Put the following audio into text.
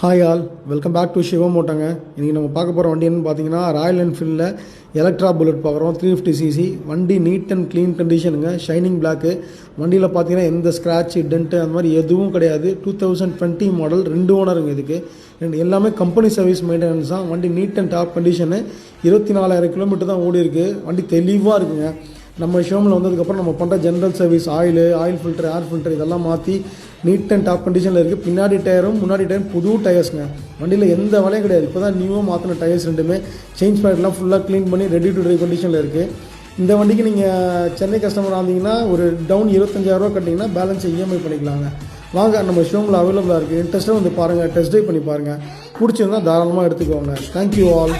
Hi all, welcome back to Sivam மோட்டோங்க. இன்றைக்கி நம்ம பார்க்க போகிற வண்டி என்னன்னு பார்த்தீங்கன்னா ராயல் என்ஃபீல்டில் எலக்ட்ரா புல்லட் பார்க்குறோம். 350cc வண்டி நீட் அண்ட் க்ளீன் கண்டிஷனுங்க, ஷைனிங் பிளாக்கு. வண்டியில் பார்த்தீங்கன்னா எந்த ஸ்க்ராட்ச் டென்ட்டு அந்த மாதிரி எதுவும் கிடையாது. 2020 மாடல், 2 ஓனருங்க இதுக்கு. எல்லாமே கம்பெனி சர்வீஸ் மெயின்டெனன்ஸ் தான். வண்டி neat and top condition. 24,000 kilometre தான் ஓடி இருக்குது. வண்டி தெளிவாக இருக்குங்க. நம்ம ஷோமில் வந்ததுக்கப்புறம் நம்ம பண்ணுற general service, oil filter, air filter இதெல்லாம் மாற்றி நீட் அண்ட் டாப் கண்டிஷனில் இருக்குது. பின்னாடி டயரும் முன்னாடி டயரும் புது டயர்ஸுங்க. வண்டியில் எந்த வேலையும் கிடையாது. இப்போ தான் நியூவாக மாற்றின டயர்ஸ் ரெண்டுமே. சேஞ்ச் பேட்லாம் ஃபுல்லாக க்ளீன் பண்ணி ரெடி டு ட்ரைவ் கண்டிஷனில் இருக்குது. இந்த வண்டிக்கு நீங்கள் சென்னை கஸ்டமர் ஆனீங்கன்னா ஒரு டவுன் 25,000 கட்டிங்கன்னா பேலன்ஸ் இஎம்ஐ பண்ணிக்கலாங்க. வாங்க, நம்ம ஷோமில் அவைலபிளாக இருக்குது. இன்ட்ரெஸ்ட்டாக வந்து பாருங்கள், டெஸ்ட் ட்ரைவ் பண்ணி பாருங்கள். பிடிச்சிருந்தா தாராளமாக எடுத்துக்கோங்க. Thank you all.